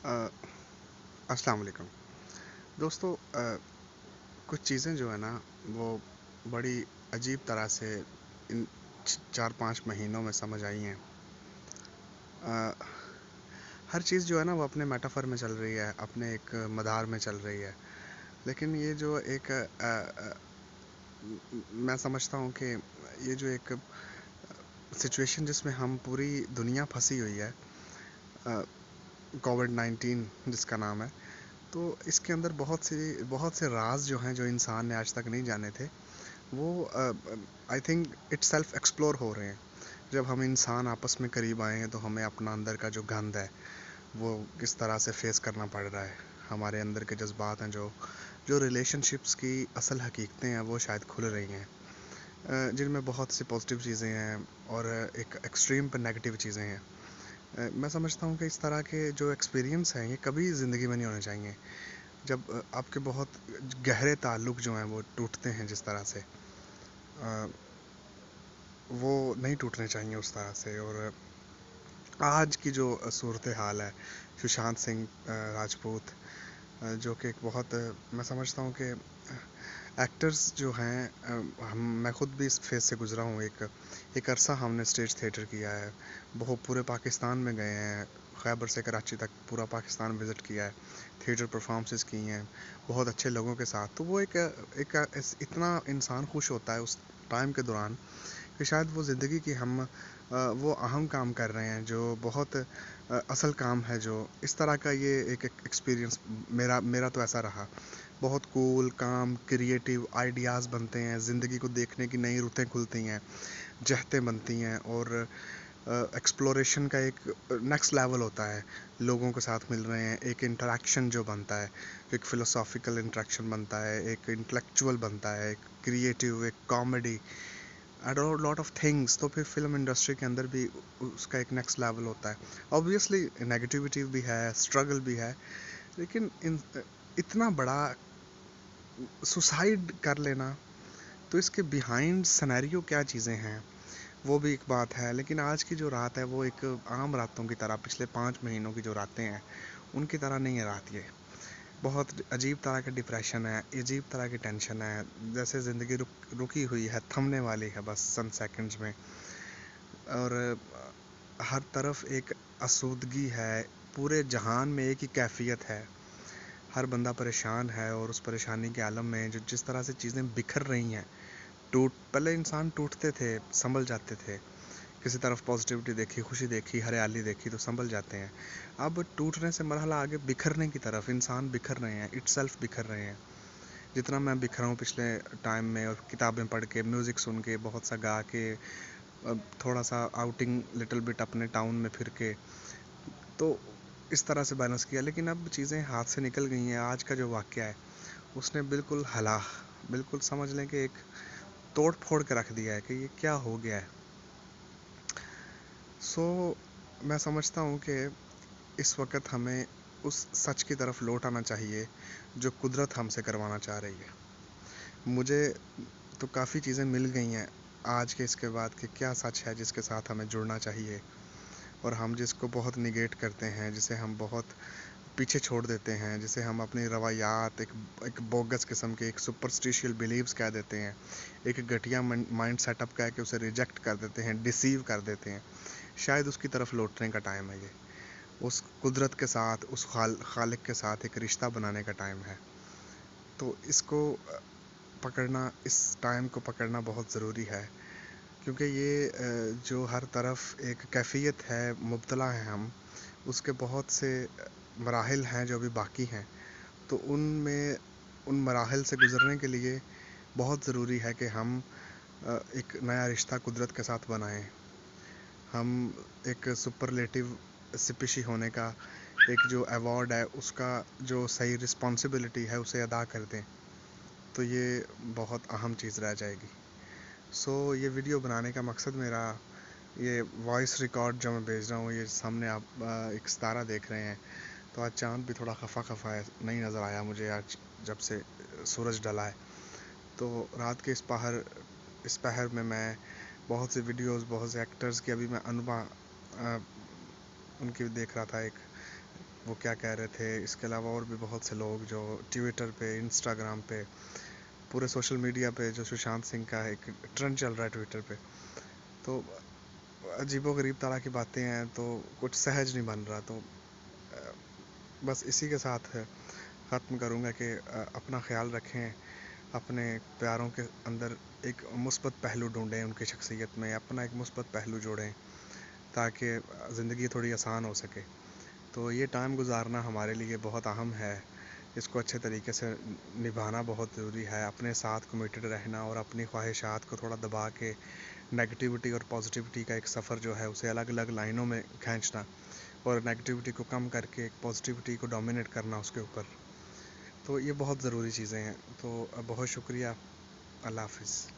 अ, अस्सलाम वालेकुम दोस्तों। कुछ चीज़ें जो है ना वो बड़ी अजीब तरह से इन 4-5 महीनों में समझ आई हैं। अ, हर चीज़ जो है ना वो अपने मेटाफर में चल रही है, अपने एक मदार में चल रही है। लेकिन ये जो एक मैं समझता हूँ कि ये जो एक सिचुएशन जिसमें हम पूरी दुनिया फंसी हुई है, कोविड-19 जिसका नाम है, तो इसके अंदर बहुत से राज जो हैं जो इंसान ने आज तक नहीं जाने थे, वो I think it self explore हो रहे हैं। जब हम इंसान आपस में करीब आए हैं तो हमें अपना अंदर का जो गंद है वो किस तरह से फेस करना पड़ रहा है। हमारे अंदर के जज्बात हैं, जो जो रिलेशनशिप्स की असल हकीकतें हैं वो शायद खुल रही हैं, जिनमें बहुत सी पॉजिटिव चीज़ें हैं और एक एक्सट्रीम पर नेगेटिव चीज़ें हैं। मैं समझता हूँ कि इस तरह के जो एक्सपीरियंस हैं ये कभी ज़िंदगी में नहीं होने चाहिए। जब आपके बहुत गहरे ताल्लुक जो हैं वो टूटते हैं जिस तरह से, अ, वो नहीं टूटने चाहिए उस तरह से। और आज की जो सूरत हाल है, सुशांत सिंह राजपूत, जो कि एक बहुत मैं समझता हूँ कि एक्टर्स जो हैं, हम मैं खुद भी इस फेज़ से गुज़रा हूँ। एक अरसा हमने स्टेज थिएटर किया है, बहुत पूरे पाकिस्तान में गए हैं, खैबर से कराची तक पूरा पाकिस्तान विज़िट किया है, थिएटर परफॉर्मेंसेस की हैं बहुत अच्छे लोगों के साथ। तो वो इतना इंसान खुश होता है उस टाइम के दौरान कि शायद वो ज़िंदगी की वो अहम काम कर रहे हैं जो बहुत असल काम है। जो इस तरह का ये एक एक्सपीरियंस मेरा मेरा तो ऐसा रहा। बहुत कूल काम क्रिएटिव आइडियाज़ बनते हैं, ज़िंदगी को देखने की नई रुतें खुलती हैं, जहतें बनती हैं और एक्सप्लोरेशन का एक नेक्स्ट लेवल होता है। लोगों के साथ मिल रहे हैं, एक इंटरेक्शन जो बनता है, एक फ़िलोसॉफ़िकल इंटरेक्शन बनता है, एक इंटेलेक्चुअल बनता है, एक क्रिएटिव, एक comedy and lot of things. तो फिर फिल्म इंडस्ट्री के अंदर भी उसका एक नेक्स्ट लेवल होता है। ऑब्वियसली नेगेटिविटी भी है, स्ट्रगल भी है, लेकिन इतना बड़ा सुसाइड कर लेना, तो इसके बिहाइंड सिनेरियो क्या चीज़ें हैं वो भी एक बात है। लेकिन आज की जो रात है वो एक आम रातों की तरह, पिछले 5 महीनों की जो रातें हैं उनकी तरह नहीं है रात ये। बहुत अजीब तरह का डिप्रेशन है, अजीब तरह की टेंशन है, जैसे ज़िंदगी रुकी हुई है, थमने वाली है बस चंद सेकंड्स में। और हर तरफ एक आसूदगी है, पूरे जहान में एक ही कैफियत है, हर बंदा परेशान है। और उस परेशानी के आलम में जो जिस तरह से चीज़ें बिखर रही हैं, पहले इंसान टूटते थे, संभल जाते थे, किसी तरफ पॉजिटिविटी देखी, खुशी देखी, हरियाली देखी तो संभल जाते हैं। अब टूटने से मरहला आगे बिखरने की तरफ, इंसान बिखर रहे हैं, इट सेल्फ बिखर रहे हैं। जितना मैं बिखरा हूँ पिछले टाइम में, और किताबें पढ़ के, म्यूज़िक सुन के, बहुत सा गा के, थोड़ा सा आउटिंग लिटिल बिट अपने टाउन में फिर के, तो इस तरह से बैलेंस किया। लेकिन अब चीज़ें हाथ से निकल गई हैं। आज का जो वाक़या है उसने बिल्कुल समझ लें कि एक तोड़ फोड़ के रख दिया है कि ये क्या हो गया है। सो मैं समझता हूँ कि इस वक्त हमें उस सच की तरफ लौट आना चाहिए जो कुदरत हमसे करवाना चाह रही है। मुझे तो काफ़ी चीज़ें मिल गई हैं आज के इसके बाद कि क्या सच है जिसके साथ हमें जुड़ना चाहिए, और हम जिसको बहुत निगेट करते हैं, जिसे हम बहुत पीछे छोड़ देते हैं, जिसे हम अपनी रवायात एक बोगस किस्म के एक सुपरस्टिशियल बिलीव्स कह देते हैं, एक घटिया माइंड सेटअप कह के उसे रिजेक्ट कर देते हैं, डिसीव कर देते हैं, शायद उसकी तरफ लौटने का टाइम है ये। उस कुदरत के साथ, उस खालिक के साथ एक रिश्ता बनाने का टाइम है। तो इसको पकड़ना, इस टाइम को पकड़ना बहुत ज़रूरी है, क्योंकि ये जो हर तरफ एक कैफियत है, मुब्तला है हम, उसके बहुत से मराहिल हैं जो अभी बाकी हैं। तो उन मराहिल से गुज़रने के लिए बहुत ज़रूरी है कि हम एक नया रिश्ता कुदरत के साथ बनाएं। हम एक सुपरलेटिव सिपिशी होने का एक जो अवार्ड है उसका जो सही रिस्पॉन्सिबिलिटी है उसे अदा कर दें, तो ये बहुत अहम चीज़ रह जाएगी। सो ये वीडियो बनाने का मकसद मेरा, ये वॉइस रिकॉर्ड जो मैं भेज रहा हूँ, ये सामने आप एक सितारा देख रहे हैं, तो आज चाँद भी थोड़ा खफा खफा है, नहीं नज़र आया मुझे आज जब से सूरज ढला है। तो रात के इस पहर में मैं बहुत सी वीडियोस, बहुत से एक्टर्स की अभी मैं उनकी देख रहा था। एक वो क्या कह रहे थे। इसके अलावा और भी बहुत से लोग जो ट्विटर पे, इंस्टाग्राम पे, पूरे सोशल मीडिया पे, जो सुशांत सिंह का एक ट्रेंड चल रहा है ट्विटर पे, तो अजीबोगरीब तरह की बातें हैं, तो कुछ सहज नहीं बन रहा। तो बस इसी के साथ ख़त्म करूँगा कि अपना ख्याल रखें, अपने प्यारों के अंदर एक मुस्बत पहलू ढूंढें, उनकी शख्सियत में अपना एक मुस्बत पहलू जोड़ें, ताकि ज़िंदगी थोड़ी आसान हो सके। तो ये टाइम गुजारना हमारे लिए बहुत अहम है, इसको अच्छे तरीके से निभाना बहुत ज़रूरी है। अपने साथ कमिटेड रहना और अपनी ख्वाहिशात को थोड़ा दबा के नेगेटिविटी और पॉजिटिविटी का एक सफ़र जो है उसे अलग अलग लाइनों में खींचना, और नेगेटिविटी को कम करके एक पॉजिटिविटी को डोमिनेट करना उसके ऊपर। तो ये बहुत ज़रूरी चीज़ें हैं। तो बहुत शुक्रिया। अल्लाह हाफ़िज़।